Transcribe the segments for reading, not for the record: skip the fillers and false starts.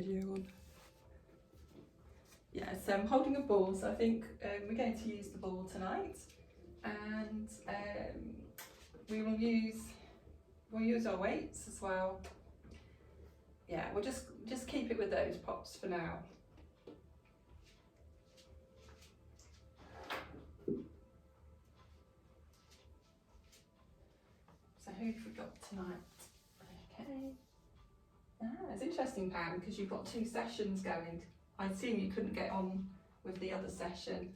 Video on. Yeah, so I'm holding a ball, so I think we're going to use the ball tonight, and we'll use our weights as well. Yeah, we'll just keep it with those props for now. So who have we got tonight? Okay. It's interesting, Pam, because you've got 2 sessions going. I assume you couldn't get on with the other session.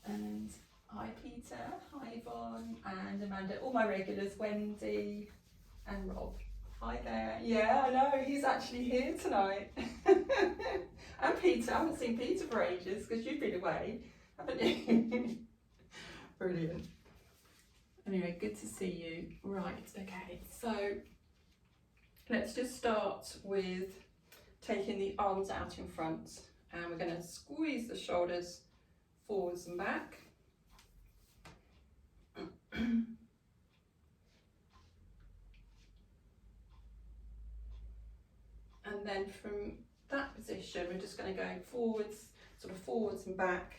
And hi Peter, hi Yvonne and Amanda, all my regulars, Wendy and Rob. Hi there. Yeah, I know, he's actually here tonight. And Peter, I haven't seen Peter for ages because you've been away, haven't you? Brilliant. Anyway, good to see you. Right, okay, so let's just start with taking the arms out in front, and we're going to squeeze the shoulders forwards and back. And then from that position, we're just going to go forwards, sort of forwards and back,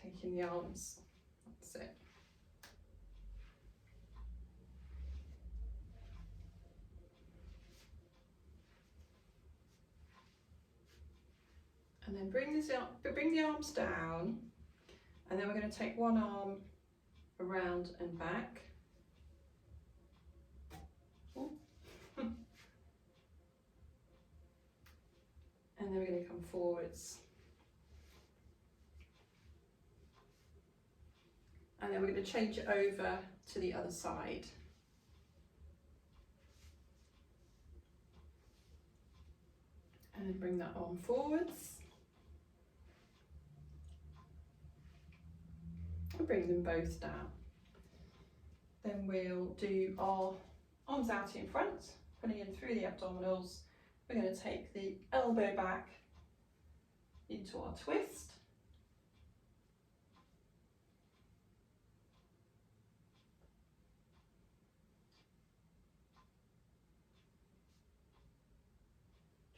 taking the arms. That's it. And then bring the arms down, and then we're going to take one arm around and back. And then we're going to come forwards. And then we're going to change it over to the other side. And then bring that arm forwards. And bring them both down. Then we'll do our arms out in front, pulling in through the abdominals. We're going to take the elbow back into our twist.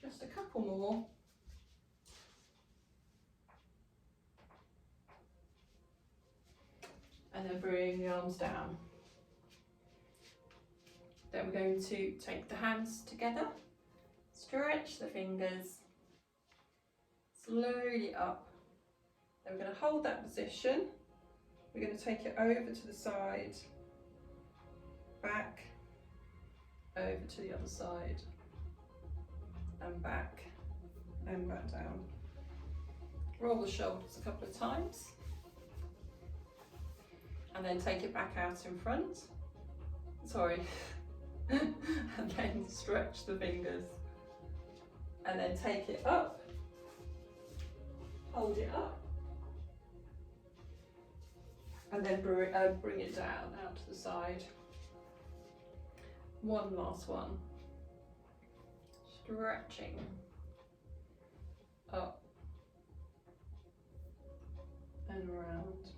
Just a couple more. And then bring the arms down. Then we're going to take the hands together, stretch the fingers, slowly up. Then we're going to hold that position. We're going to take it over to the side, back, over to the other side, and back down. Roll the shoulders a couple of times, and then take it back out in front. Sorry. And then stretch the fingers, and then take it up, hold it up, and then bring it down out to the side. One last one. Stretching up and around.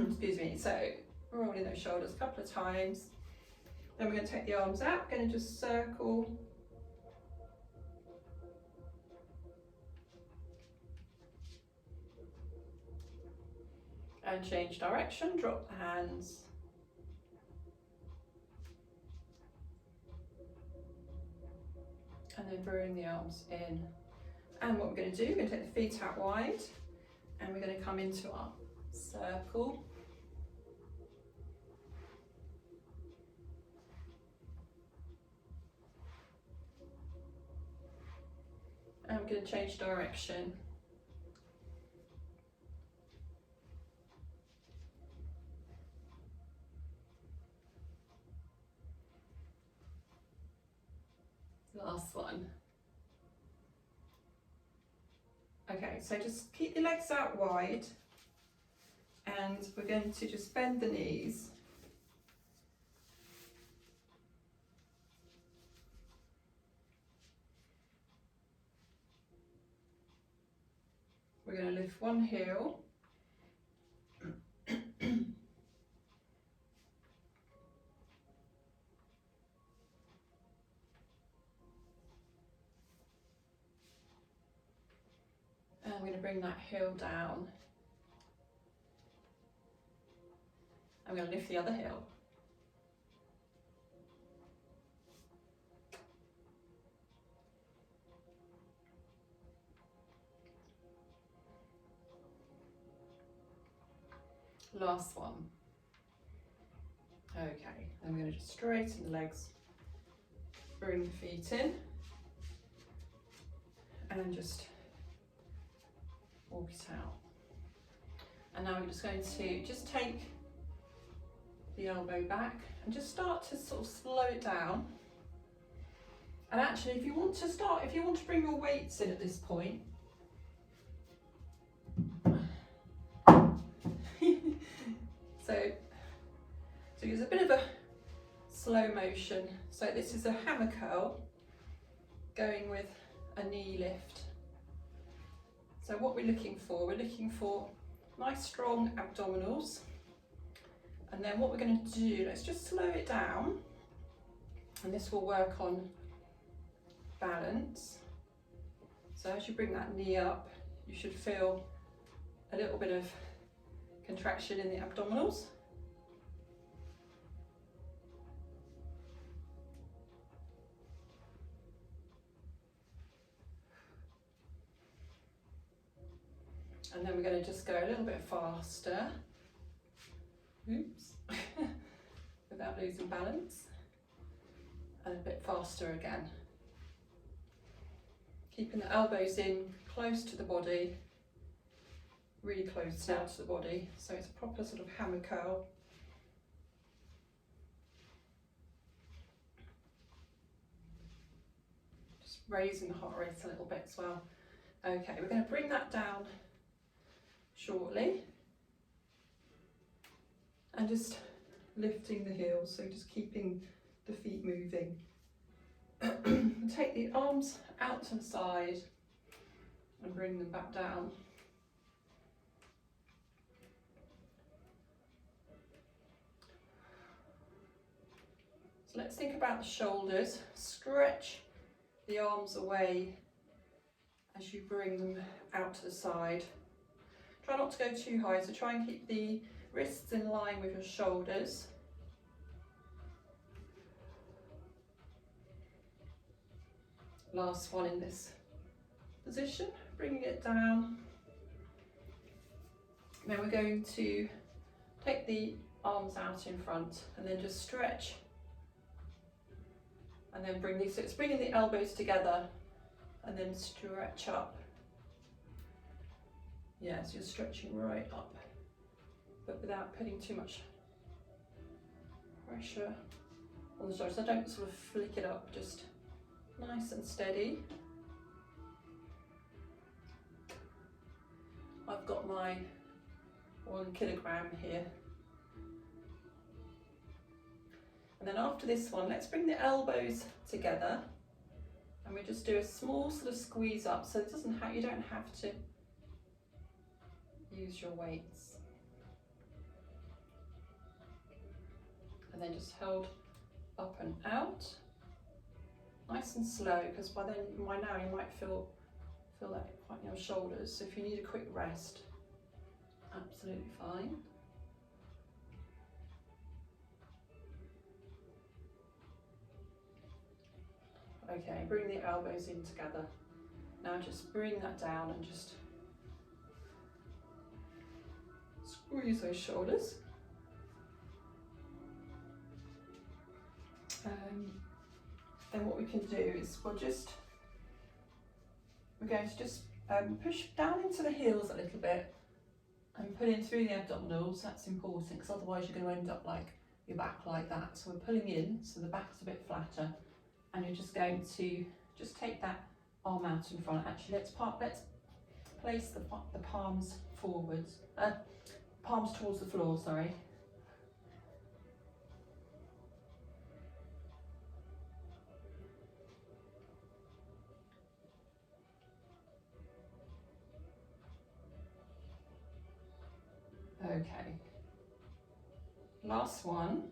Excuse me. So rolling those shoulders a couple of times. Then we're going to take the arms out, going to just circle. And change direction, drop the hands. And then bring the arms in. And what we're going to do, we're going to take the feet out wide, and we're going to come into our circle. And I'm going to change direction. Last one. Okay, so just keep your legs out wide, and we're going to just bend the knees. We're going to lift one heel. I'm going to bring that heel down. I'm going to lift the other heel. Last one. Okay, I'm going to just straighten the legs, bring the feet in, and just walk it out. And now I'm just going to just take the elbow back and just start to sort of slow it down. And actually, if you want to bring your weights in at this point, so there's a bit of a slow motion. So this is a hammer curl going with a knee lift. So what we're looking for nice strong abdominals. And then what we're going to do, let's just slow it down, and this will work on balance. So as you bring that knee up, you should feel a little bit of contraction in the abdominals. And then we're going to just go a little bit faster. Oops. Without losing balance. And a bit faster again. Keeping the elbows in close to the body, really close down to the body, so it's a proper sort of hammer curl. Just raising the heart rate a little bit as well. Okay, we're going to bring that down shortly and just lifting the heels, so just keeping the feet moving. Take the arms out to the side and bring them back down. So let's think about the shoulders. Stretch the arms away as you bring them out to the side. Try not to go too high, so try and keep the wrists in line with your shoulders. Last one in this position, bringing it down. Then we're going to take the arms out in front and then just stretch. And then bring these, so it's bringing the elbows together and then stretch up. Yeah, so you're stretching right up, but without putting too much pressure on the shoulders. So don't sort of flick it up, just nice and steady. I've got my 1 kilogram here. And then after this one, let's bring the elbows together and we just do a small sort of squeeze up, so it doesn't you don't have to use your weights. And then just hold up and out. Nice and slow, because by now you might feel that quite in your shoulders. So if you need a quick rest, absolutely fine. Okay, bring the elbows in together. Now just bring that down and just squeeze those shoulders. Then what we can do is we're going to just push down into the heels a little bit and pull in through the abdominals. That's important, because otherwise you're going to end up like your back like that. So we're pulling in, so the back's a bit flatter, and you're just going to just take that arm out in front. Actually, let's place the palms forwards, palms towards the floor, sorry. Okay, last one,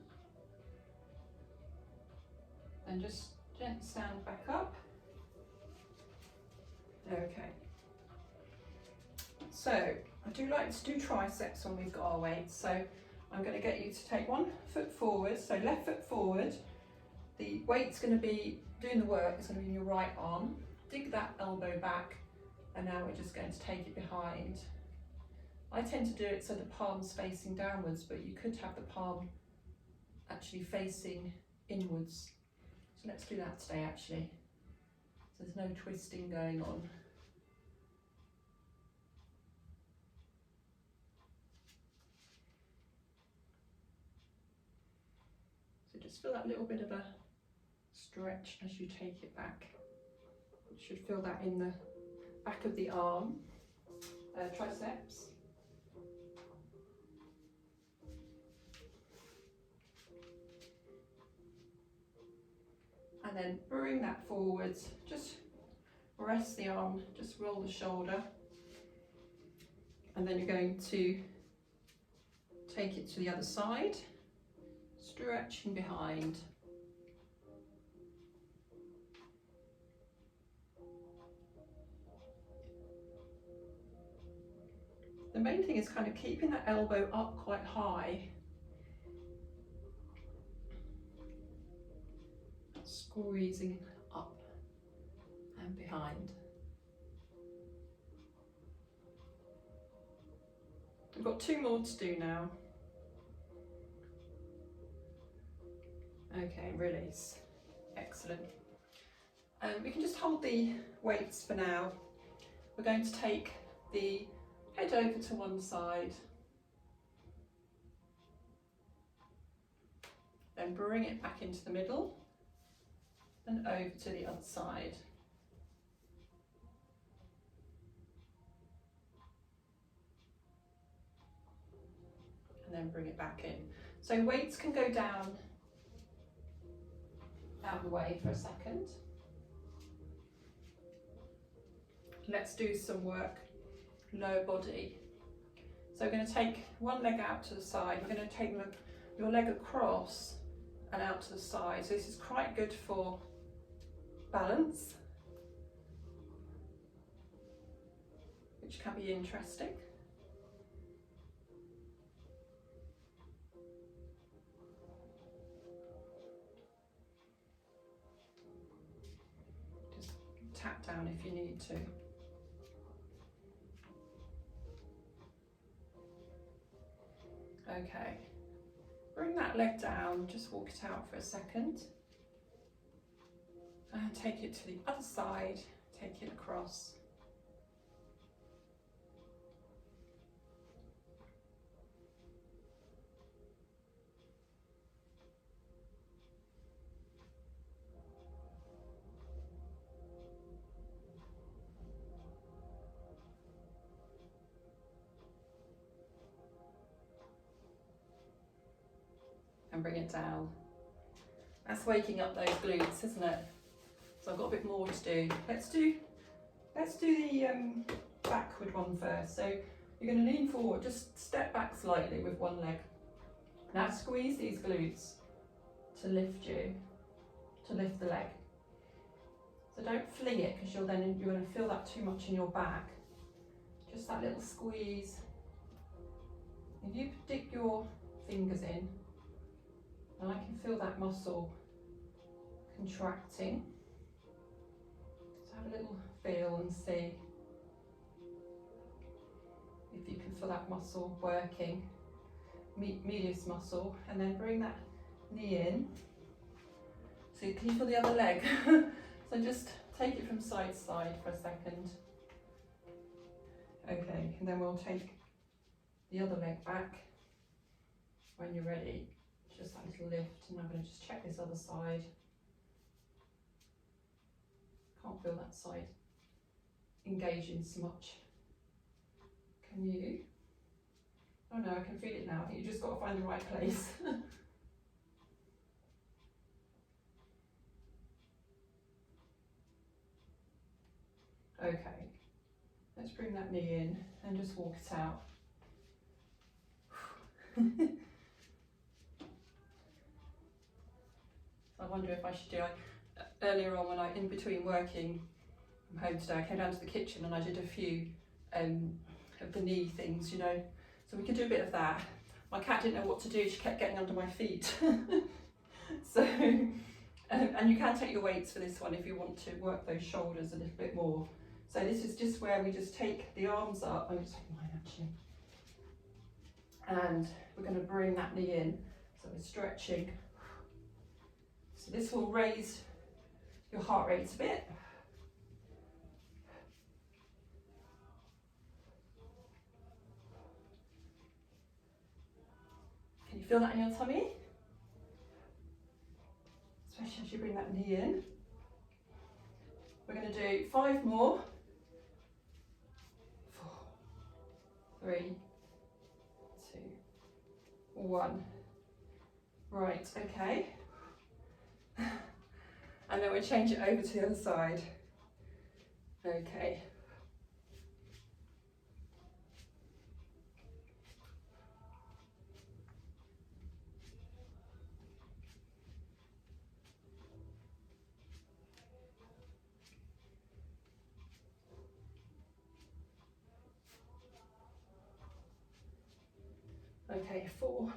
and just gently stand back up. Okay, So I do like to do triceps when we've got our weights. So I'm going to get you to take 1 foot forward, so left foot forward. The weight's going to be doing the work, it's going to be in your right arm. Dig that elbow back, and now we're just going to take it behind. I tend to do it so the palm's facing downwards, but you could have the palm actually facing inwards. So let's do that today actually. So there's no twisting going on. So just feel that little bit of a stretch as you take it back. You should feel that in the back of the arm, triceps. And then bring that forwards, just rest the arm, just roll the shoulder. And then you're going to take it to the other side, stretching behind. The main thing is kind of keeping that elbow up quite high. Squeezing up and behind. We've got 2 more to do now. Okay, release. Excellent. We can just hold the weights for now. We're going to take the head over to one side, then bring it back into the middle and over to the other side. And then bring it back in. So weights can go down out of the way for a second. Let's do some work, lower body. So we're going to take one leg out to the side. We're going to take your leg across and out to the side. So this is quite good for balance, which can be interesting. Just tap down if you need to. Okay, bring that leg down, just walk it out for a second. And take it to the other side, take it across. And bring it down. That's waking up those glutes, isn't it? So I've got a bit more to do. Let's do the backward one first. So you're going to lean forward, just step back slightly with one leg. Now squeeze these glutes to lift the leg. So don't fling it, because you're going to feel that too much in your back. Just that little squeeze. If you dig your fingers in, and I can feel that muscle contracting. So have a little feel and see if you can feel that muscle working, medius muscle, and then bring that knee in. So can you feel the other leg? So just take it from side to side for a second. Okay, and then we'll take the other leg back when you're ready. Just that little lift, and I'm going to just check this other side. Can't feel that side engaging so much. Can you? Oh no, I can feel it now. I think you just got to find the right place. Okay, let's bring that knee in and just walk it out. I wonder if I should do it. Earlier on, when in between working from home today, I came down to the kitchen and I did a few of the knee things, you know. So we could do a bit of that. My cat didn't know what to do, she kept getting under my feet. So, and you can take your weights for this one if you want to work those shoulders a little bit more. So this is just where we just take the arms up. I'm just taking mine actually. And we're going to bring that knee in. So we're stretching. So this will raise your heart rate a bit. Can you feel that in your tummy? Especially as you bring that knee in. We're going to do 5 more. 4, 3, 2, 1. Right, okay. And then we'll change it over to the other side. Okay. Okay, 4,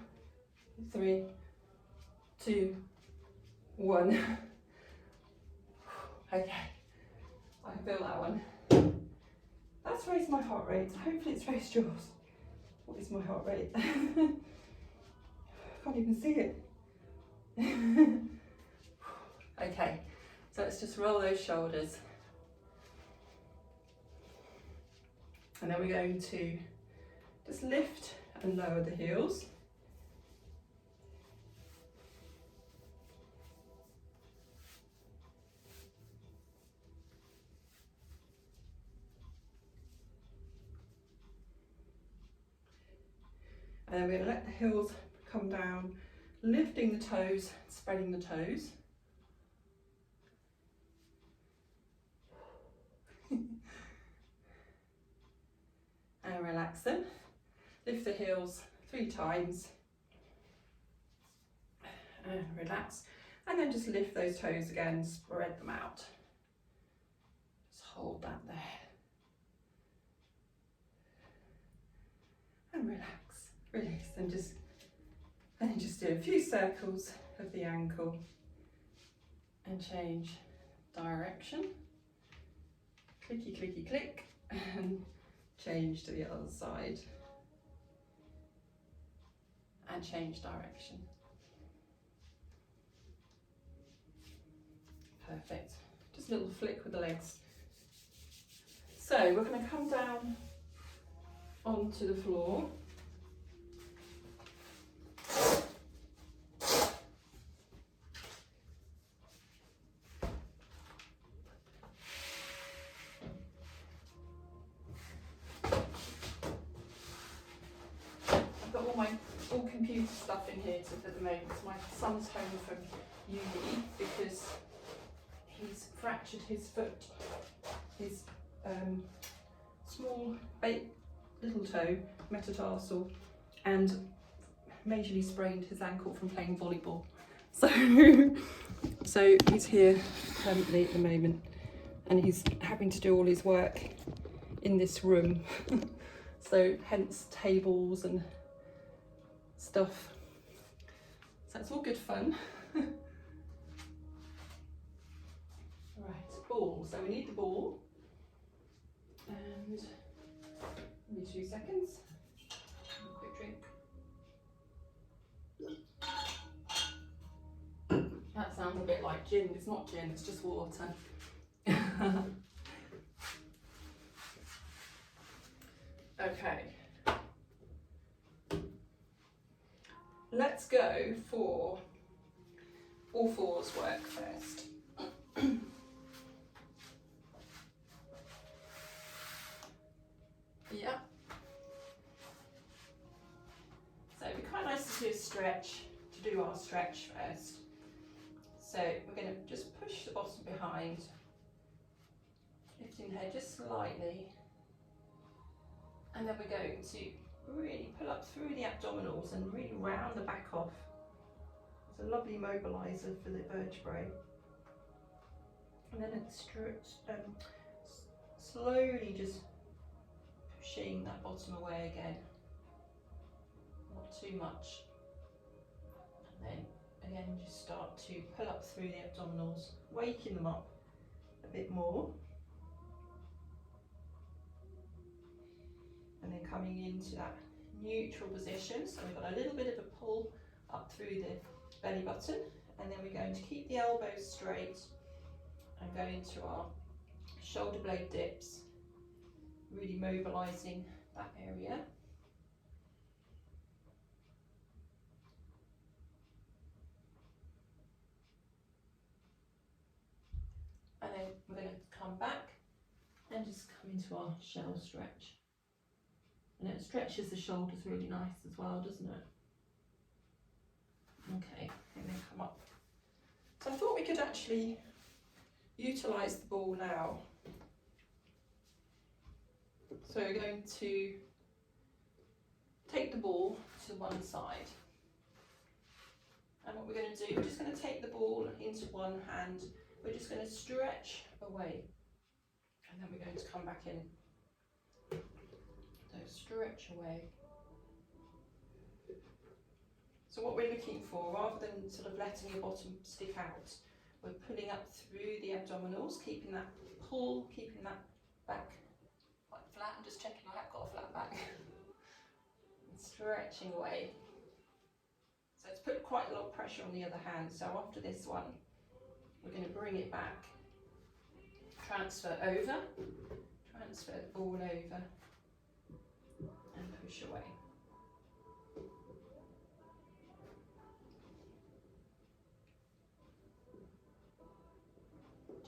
3, 2, 1. Okay, I can feel that one. That's raised my heart rate. Hopefully it's raised yours. What is my heart rate? Can't even see it. Okay, so let's just roll those shoulders. And then we're going to just lift and lower the heels. And then we're going to let the heels come down, lifting the toes, spreading the toes. And relax them. Lift the heels 3 times. And relax. And then just lift those toes again, spread them out. Just hold that there. And relax. Release, and then just do a few circles of the ankle and change direction. Clicky, clicky, click, and change to the other side. And change direction. Perfect. Just a little flick with the legs. So we're going to come down onto the floor. All computer stuff in here for the moment. My son's home from uni because he's fractured his foot, his small little toe, metatarsal, and majorly sprained his ankle from playing volleyball. So he's here permanently at the moment, and he's having to do all his work in this room. So hence tables and stuff. So it's all good fun. Right, ball. So we need the ball. And give me 2 seconds. A quick drink. That sounds a bit like gin. It's not gin, it's just water. Okay. Let's go for all fours work first. Yeah. So it'd be quite nice to do a stretch, to do our stretch first. So we're going to just push the bottom behind, lifting the head just slightly, and then we're going to really pull up through the abdominals and really round the back off. It's a lovely mobiliser for the vertebrae. And then it's slowly just pushing that bottom away again, not too much. And then again, just start to pull up through the abdominals, waking them up a bit more. And then coming into that neutral position. So we've got a little bit of a pull up through the belly button, and then we're going to keep the elbows straight and go into our shoulder blade dips, really mobilizing that area. And then we're going to come back and just come into our shell stretch. And it stretches the shoulders really nice as well, doesn't it? Okay, and then come up. So I thought we could actually utilise the ball now. So we're going to take the ball to one side. And what we're going to do, we're just going to take the ball into one hand. We're just going to stretch away. And then we're going to come back in. So stretch away. So what we're looking for, rather than sort of letting your bottom stick out, we're pulling up through the abdominals, keeping that pull, keeping that back quite flat. I'm just checking I have got a flat back. And stretching away. So it's put quite a lot of pressure on the other hand. So after this one, we're going to bring it back, transfer over, transfer the ball over, and push away.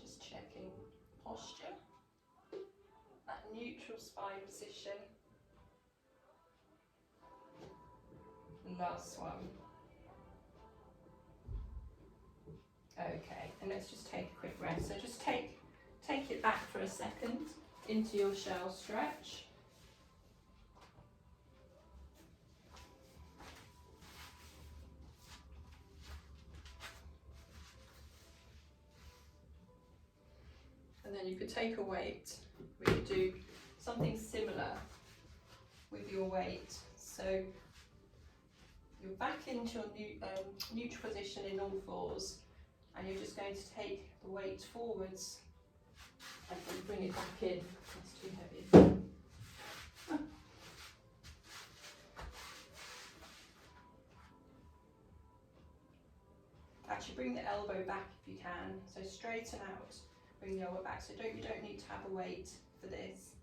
Just checking posture, that neutral spine position. Last one. Okay, and let's just take a quick rest. So just take it back for a second into your shell stretch. And then you could take a weight. We could do something similar with your weight. So you're back into your neutral position in all fours, and you're just going to take the weight forwards and then bring it back in. That's too heavy. Actually, bring the elbow back if you can. So straighten out, bring the elbow back. So you don't need to have a weight for this.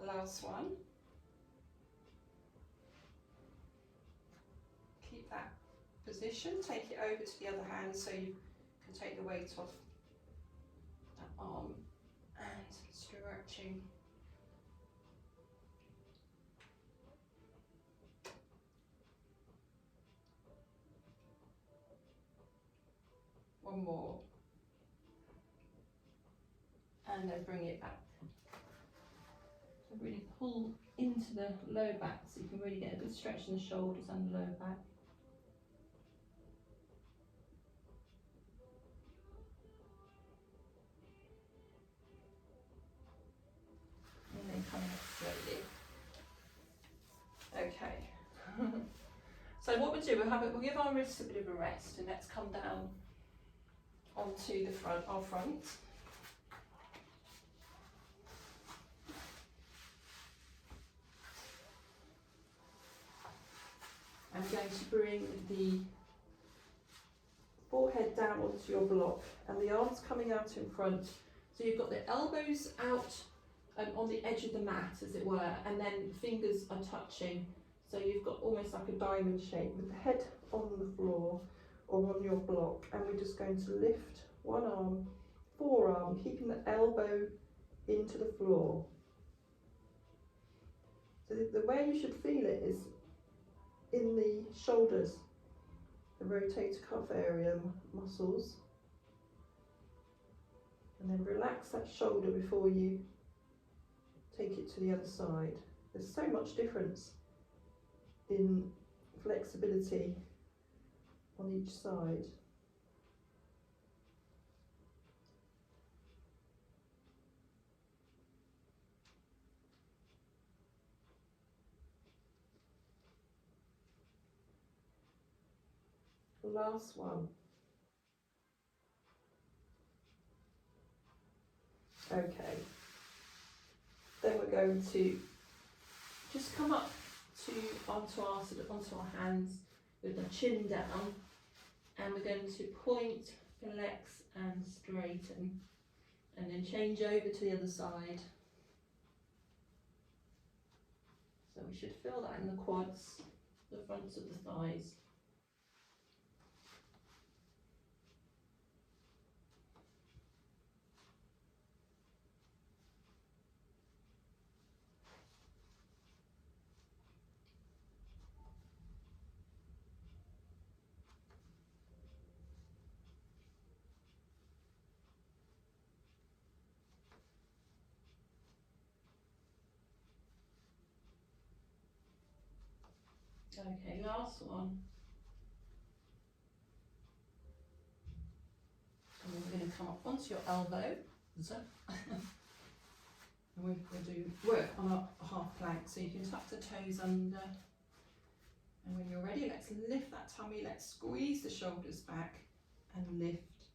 Last one. Keep that position, take it over to the other hand so you can take the weight off that arm, and stretching. One more. And then bring it back. So really pull into the low back so you can really get a good stretch in the shoulders and the lower back. And then coming up slowly. Okay. So what we'll do, we'll give our wrists a bit of a rest, and let's come down onto the front, our front. I'm going to bring the forehead down onto your block and the arms coming out in front. So you've got the elbows out on the edge of the mat, as it were, and then fingers are touching. So you've got almost like a diamond shape with the head on the floor or on your block. And we're just going to lift one arm, forearm, keeping the elbow into the floor. So the way you should feel it is in the shoulders, the rotator cuff area muscles, and then relax that shoulder before you take it to the other side. There's so much difference in flexibility on each side. Last one. Okay. Then we're going to just come up onto our hands with the chin down, and we're going to point, flex and straighten, and then change over to the other side. So we should feel that in the quads, the fronts of the thighs. Okay, last one. And then we're going to come up onto your elbow. So, and we're going to do work on a half plank, so you can tuck the toes under. And when you're ready, let's lift that tummy, let's squeeze the shoulders back and lift.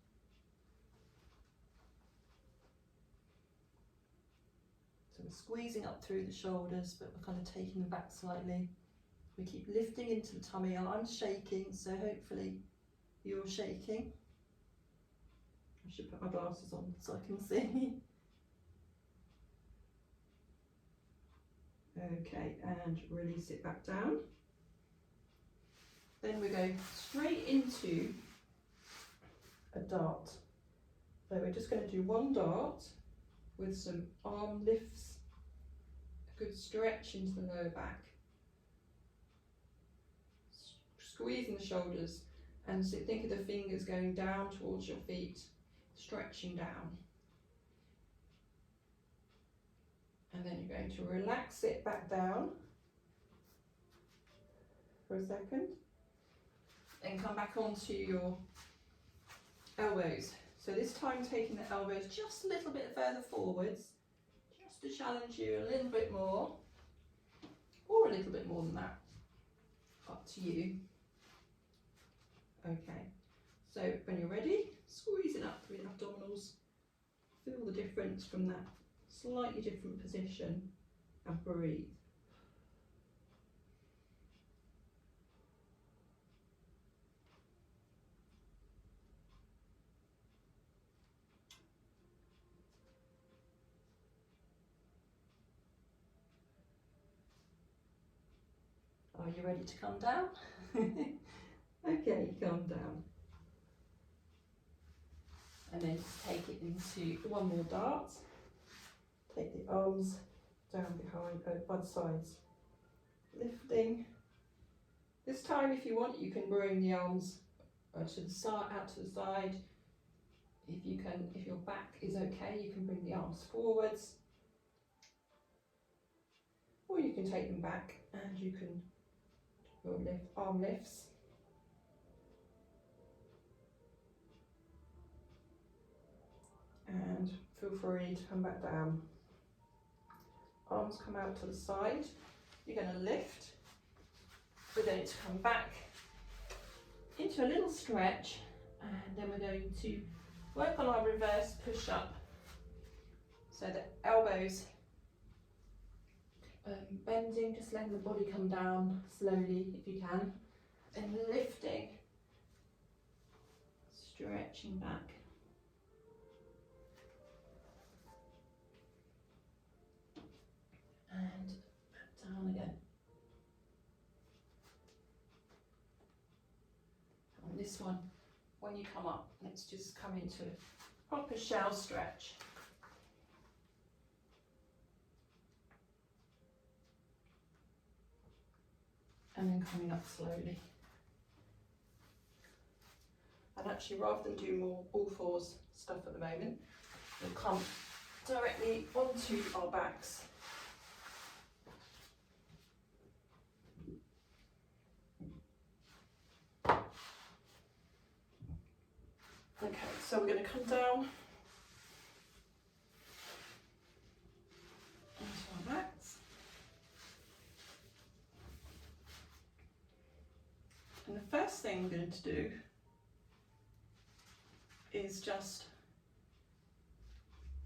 So we're squeezing up through the shoulders, but we're kind of taking them back slightly. We keep lifting into the tummy. I'm shaking, so hopefully you're shaking. I should put my glasses on so I can see. Okay, and release it back down. Then we go straight into a dart. So we're just going to do one dart with some arm lifts, a good stretch into the lower back. Squeezing the shoulders, and so think of the fingers going down towards your feet, stretching down. And then you're going to relax it back down for a second. Then come back onto your elbows. So this time taking the elbows just a little bit further forwards, just to challenge you a little bit more, or a little bit more than that, up to you. Okay, so when you're ready, squeezing up through the abdominals, feel the difference from that slightly different position, and breathe. Are you ready to come down? Okay, come down. And then just take it into one more dart. Take the arms down behind, by the sides. Lifting. This time, if you want, you can bring the arms to the side, out to the side. If you can, if your back is okay, you can bring the arms forwards. Or you can take them back and you can do arm lifts. And feel free to come back down. Arms come out to the side. You're going to lift. We're going to come back into a little stretch, and then we're going to work on our reverse push-up. So the elbows bending, just letting the body come down slowly if you can, and lifting, stretching back. And back down again. On this one, when you come up, let's just come into a proper shell stretch. And then coming up slowly. And actually, rather than do more all fours stuff at the moment, we'll come directly onto our backs. Okay, so we're going to come down onto our backs. And the first thing we're going to do is just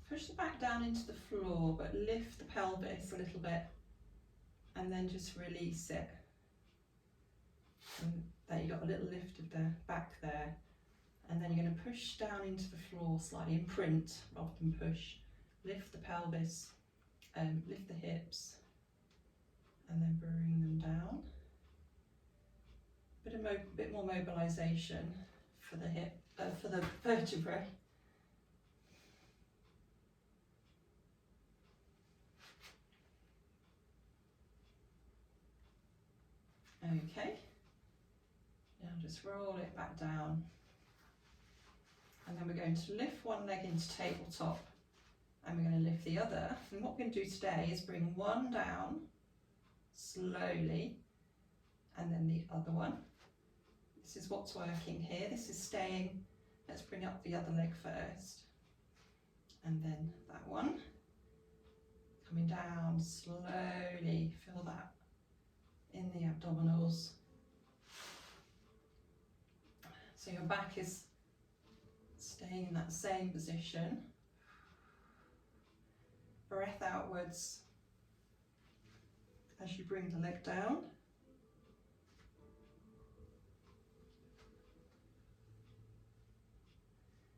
push the back down into the floor, but lift the pelvis a little bit, and then just release it. And there you got a little lift of the back there. And then you're going to push down into the floor slightly, imprint rather than push. Lift the pelvis, lift the hips, and then bring them down. Bit more mobilisation for the hip, for the vertebrae. Okay, now just roll it back down. And then we're going to lift one leg into tabletop, and we're going to lift the other. And what we're going to do today is bring one down slowly, and then the other one. This is what's working here. This is staying. Let's bring up the other leg first. And then that one. Coming down slowly. Feel that in the abdominals. So your back is staying in that same position. Breath outwards as you bring the leg down.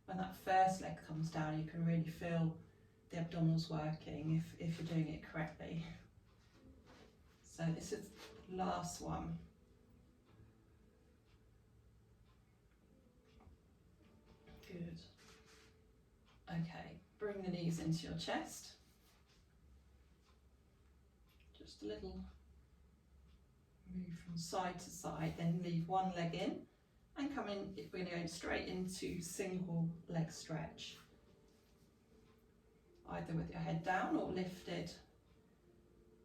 When that first leg comes down, you can really feel the abdominals working if you're doing it correctly. So this is the last one. Good. Okay, bring the knees into your chest. Just a little move from side to side, then leave one leg in and come in. We're going to go straight into single leg stretch. Either with your head down or lifted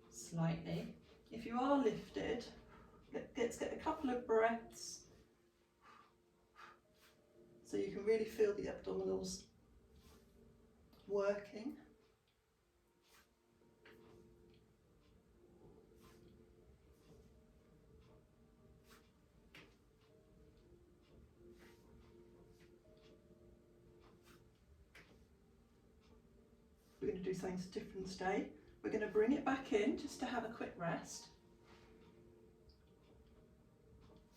slightly. If you are lifted, let's get a couple of breaths so you can really feel the abdominals working. We're going to do something different today. We're going to bring it back in just to have a quick rest.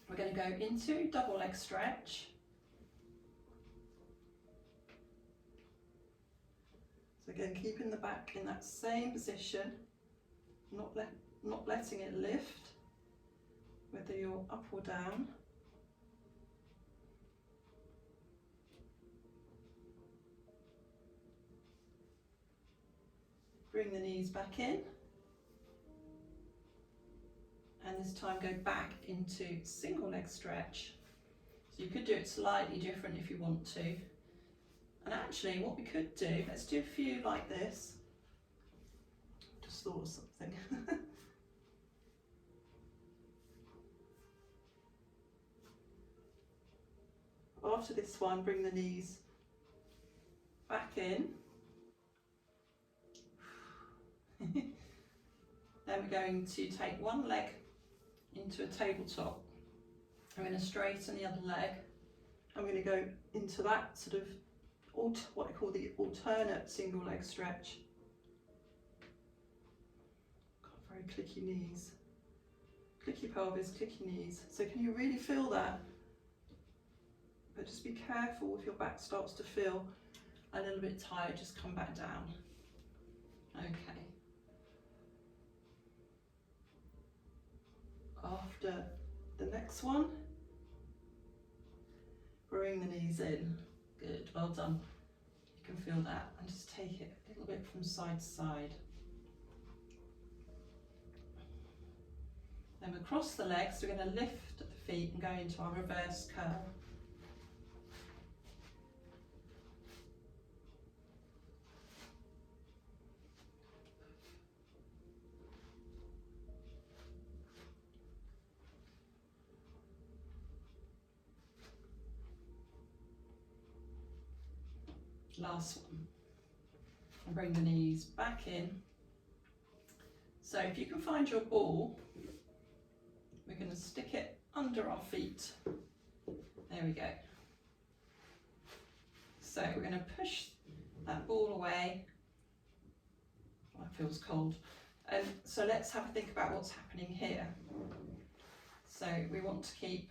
We're going to go into double leg stretch. So again, keeping the back in that same position, not letting it lift, whether you're up or down. Bring the knees back in, and this time go back into single leg stretch. So you could do it slightly different if you want to. And actually what we could do, let's do a few like this. Just thought of something. After this one, bring the knees back in. Then we're going to take one leg into a tabletop. I'm going to straighten the other leg. I'm going to go into that sort of what I call the alternate single leg stretch. Got very clicky knees. Click your pelvis, click your knees. So can you really feel that? But just be careful if your back starts to feel a little bit tired, just come back down. Okay. After the next one, bring the knees in. Good, well done. You can feel that, and just take it a little bit from side to side. Then we cross the legs, so we're going to lift the feet and go into our reverse curl. Last one, and bring the knees back in. So if you can find your ball, we're going to stick it under our feet. There we go. So we're going to push that ball away. That feels cold. So let's have a think about what's happening here. So we want to keep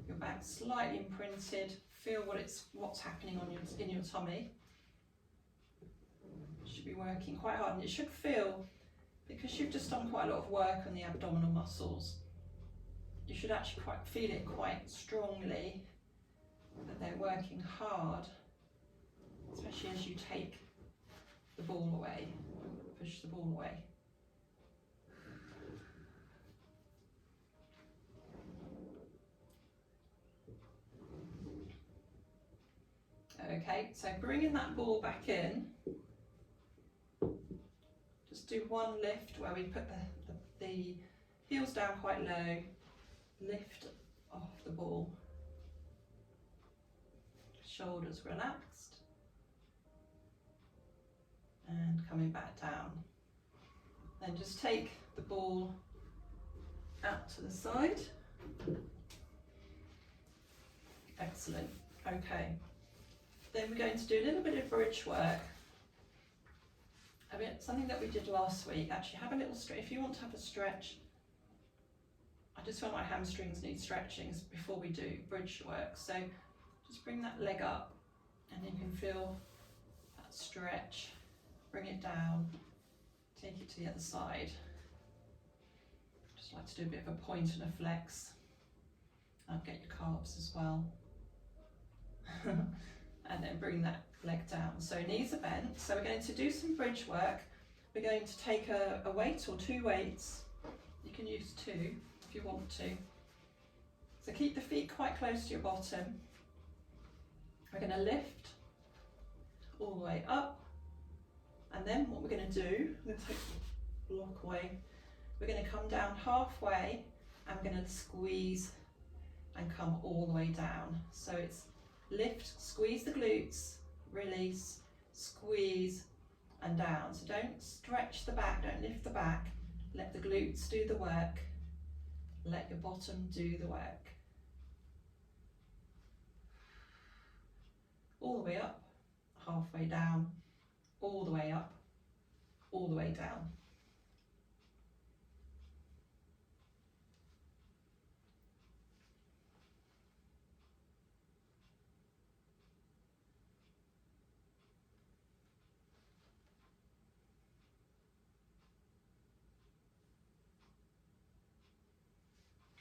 your back slightly imprinted. Feel what's happening in your tummy. You should be working quite hard, and it should feel, because you've just done quite a lot of work on the abdominal muscles, you should actually feel it quite strongly that they're working hard, especially as you take the ball away, push the ball away. Okay, so bringing that ball back in, just do one lift where we put the heels down quite low, lift off the ball, shoulders relaxed, and coming back down. Then just take the ball out to the side. Excellent, okay. Then we're going to do a little bit of bridge work. Something that we did last week. Actually, have a little stretch. If you want to have a stretch, I just feel my hamstrings need stretching before we do bridge work. So just bring that leg up and you can feel that stretch. Bring it down, take it to the other side. Just like to do a bit of a point and a flex. I'll get your calves as well. And then bring that leg down. So knees are bent. So we're going to do some bridge work. We're going to take a weight or two weights. You can use two if you want to. So keep the feet quite close to your bottom. We're going to lift all the way up. And then what we're going to do, I'm going to take the block away. We're going to come down halfway and we're going to squeeze and come all the way down. So it's lift, squeeze the glutes, release, squeeze and down. So don't stretch the back, don't lift the back. Let the glutes do the work. Let your bottom do the work. All the way up, halfway down, all the way up, all the way down.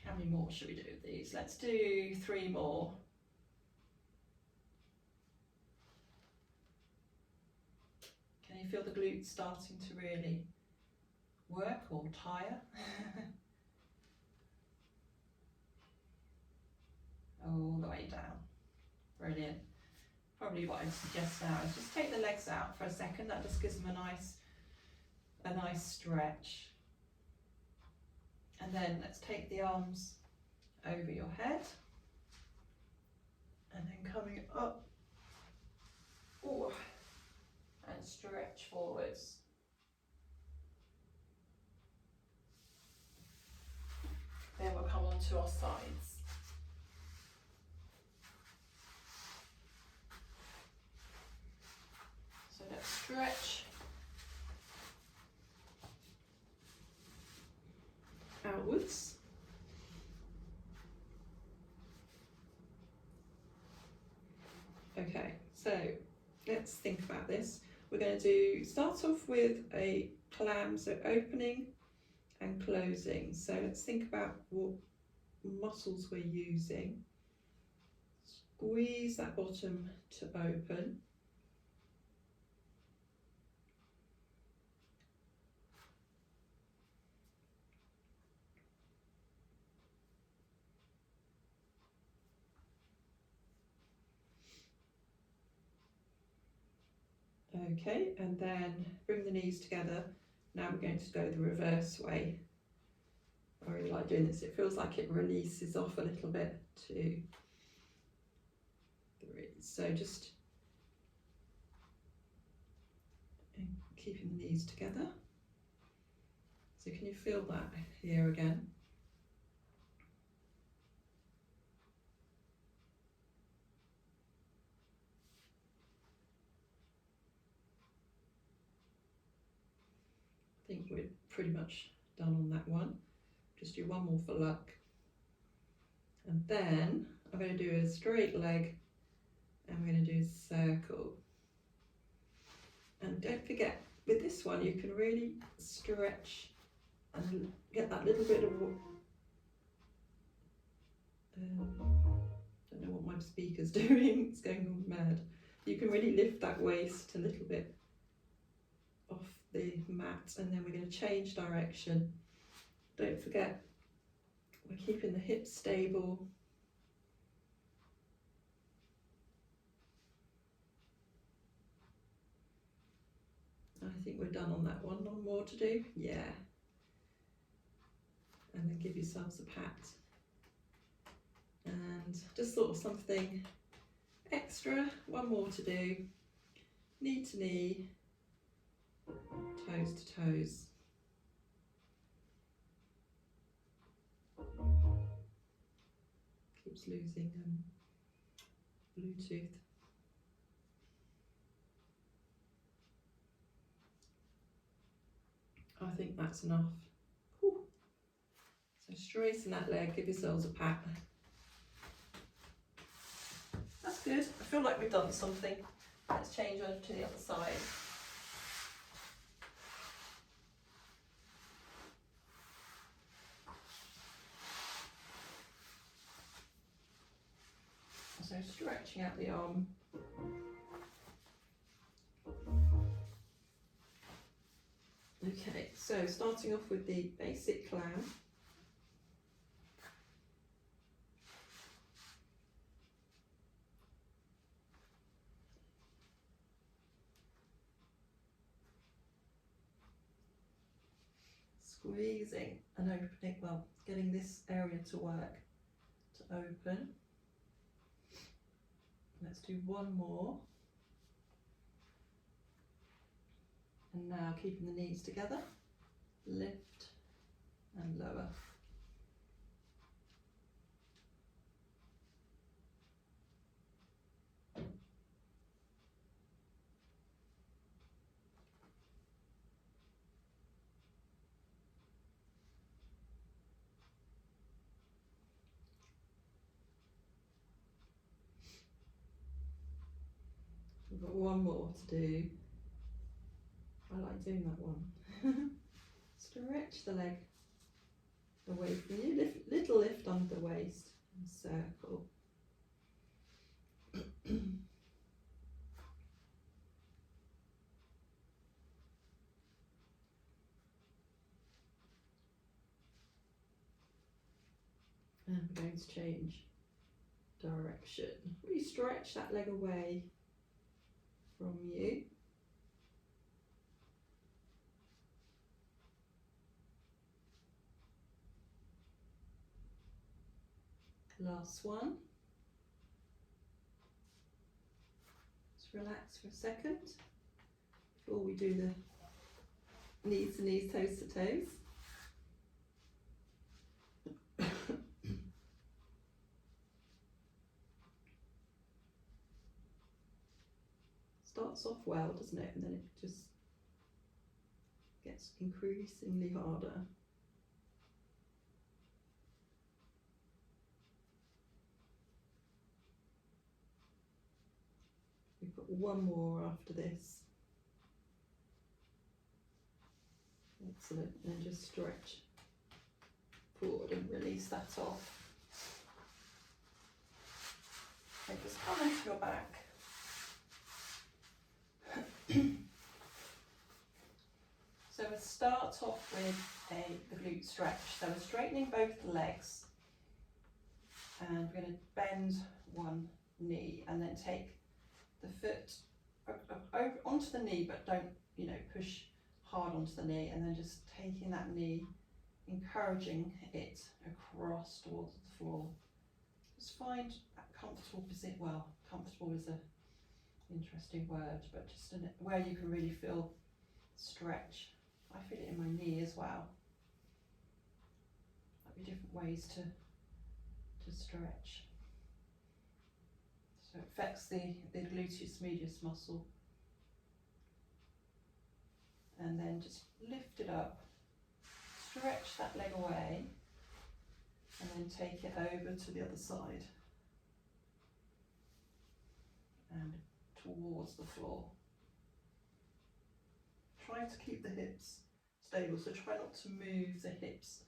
How many more should we do of these? Let's do 3 more. Can you feel the glutes starting to really work or tire? All the way down. Brilliant. Probably what I'd suggest now is just take the legs out for a second. That just gives them a nice stretch. And then let's take the arms over your head and then coming up, and stretch forwards. Then we'll come on to our sides. So let's stretch outwards. Okay, so let's think about this. We're going to start off with a clam, so opening and closing. So let's think about what muscles we're using. Squeeze that bottom to open. Okay, and then bring the knees together. Now we're going to go the reverse way. I really like doing this. It feels like it releases off a little bit. 2, 3. So just keeping the knees together. So can you feel that here again? think we're pretty much done on that one. Just do one more for luck. And then I'm going to do a straight leg and we're going to do a circle. And don't forget, with this one you can really stretch and get that little bit of don't know what my speaker's doing, it's going all mad. You can really lift that waist a little bit off the mat, and then we're going to change direction. Don't forget, we're keeping the hips stable. I think we're done on that one. One more to do, yeah. And then give yourselves a pat. And just sort of something extra, one more to do. Knee to knee, toes to toes. Keeps losing Bluetooth. I think that's enough. Whew. So straighten that leg, give yourselves a pat. That's good. I feel like we've done something. Let's change over to the other side. So stretching out the arm. Okay, so starting off with the basic clown. Squeezing and opening, well, getting this area to work, to open. Let's do one more. And now keeping the knees together, lift and lower. We've got one more to do. I like doing that one. Stretch the leg away from you, little lift under the waist and circle. And we're going to change direction. Really stretch that leg away from you. Last one. Just relax for a second before we do the knees to knees, toes to toes. Starts off well, doesn't it? And then it just gets increasingly harder. We've got one more after this. Excellent. And just stretch forward and release that off. And just come into your back. So we'll start off with the glute stretch. So we're straightening both the legs, and we're going to bend one knee and then take the foot over onto the knee, but don't, push hard onto the knee, and then just taking that knee, encouraging it across towards the floor. Just find a comfortable position. Well, comfortable is an interesting word, but just where you can really feel stretch. I feel it in my knee as well. Might be different ways to stretch. So it affects the gluteus medius muscle. and then just lift it up, stretch that leg away, and then take it over to the other side and towards the floor. Try to keep the hips stable, so try not to move the hips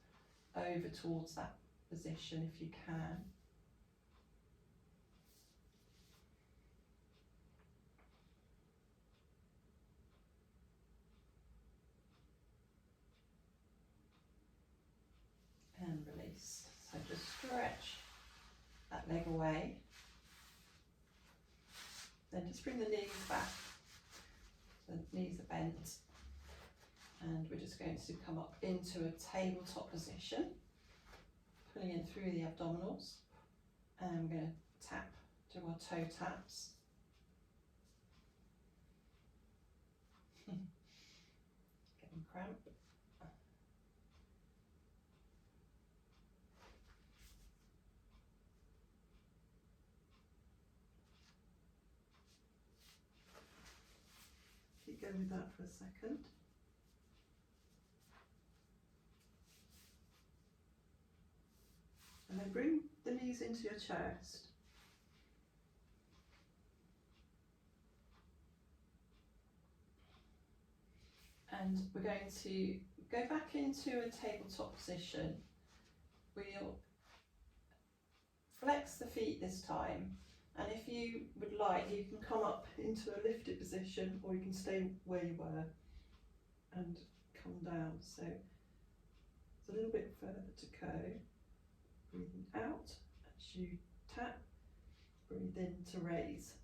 over towards that position if you can. And release. So just stretch that leg away. Then just bring the knees back. So the knees are bent. And we're just going to come up into a tabletop position, pulling in through the abdominals. And we're going to tap, do our toe taps. Getting cramp. Keep going with that for a second. And then bring the knees into your chest. And we're going to go back into a tabletop position. We'll flex the feet this time. And if you would like, you can come up into a lifted position, or you can stay where you were and come down. So it's a little bit further to go. Breathing out as you tap, breathe in to raise.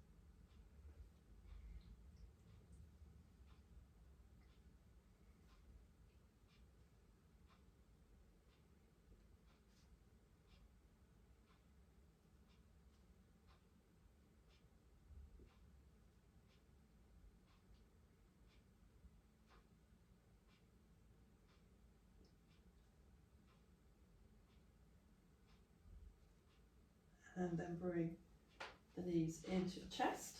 And then bring the knees into your chest.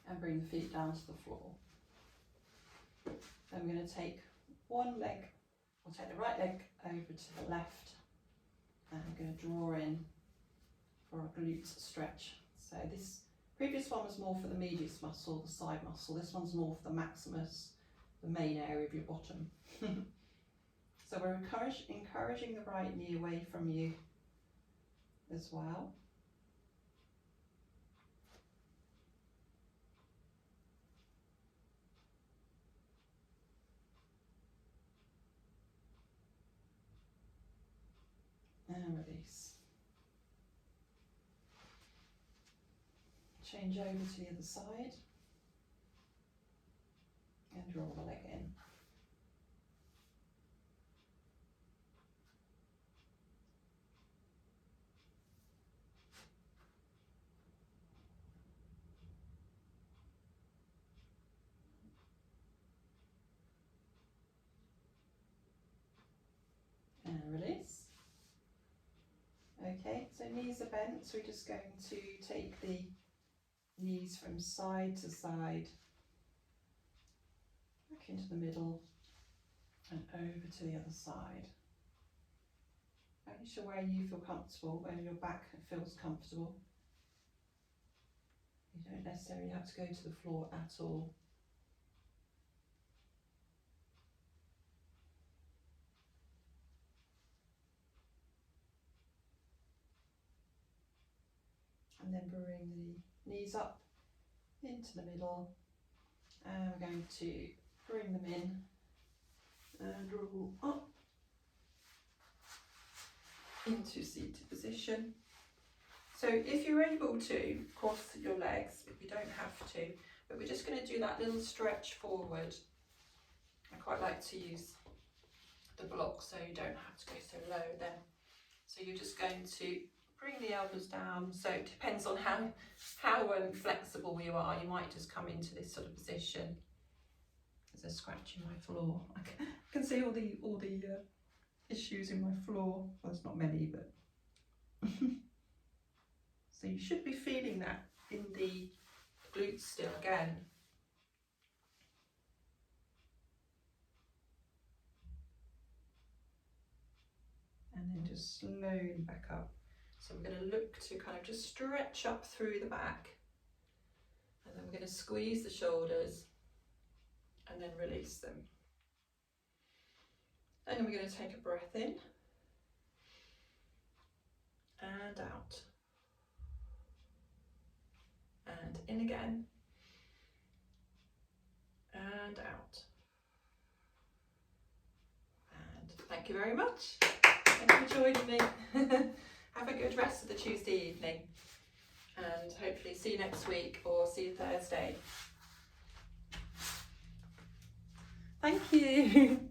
And bring the feet down to the floor. Then we're going to take one leg, we'll take the right leg over to the left, and we're going to draw in for a glutes stretch. So this previous one was more for the medius muscle, the side muscle. This one's more for the maximus, the main area of your bottom. So we're encouraging the right knee away from you as well. And release. Change over to the other side and draw the leg in. And release. Okay, so knees are bent, so we're just going to take the knees from side to side, back into the middle and over to the other side. Making sure where you feel comfortable, where your back feels comfortable. You don't necessarily have to go to the floor at all. And then bring the knees up into the middle, and we're going to bring them in and roll up into seated position. So if you're able to cross your legs, but you don't have to, but we're just going to do that little stretch forward. I quite like to use the block so you don't have to go so low then. So you're just going to bring the elbows down. So it depends on how flexible you are. You might just come into this sort of position. There's a scratch in my floor. I can see all the issues in my floor. Well, there's not many, but So you should be feeling that in the glutes still again. And then just slowly back up. So we're going to look to kind of just stretch up through the back, and then we're going to squeeze the shoulders and then release them. And then we're going to take a breath in and out, and in again and out. And thank you very much. Thank you for joining me. Have a good rest of the Tuesday evening, and hopefully see you next week or see you Thursday. Thank you.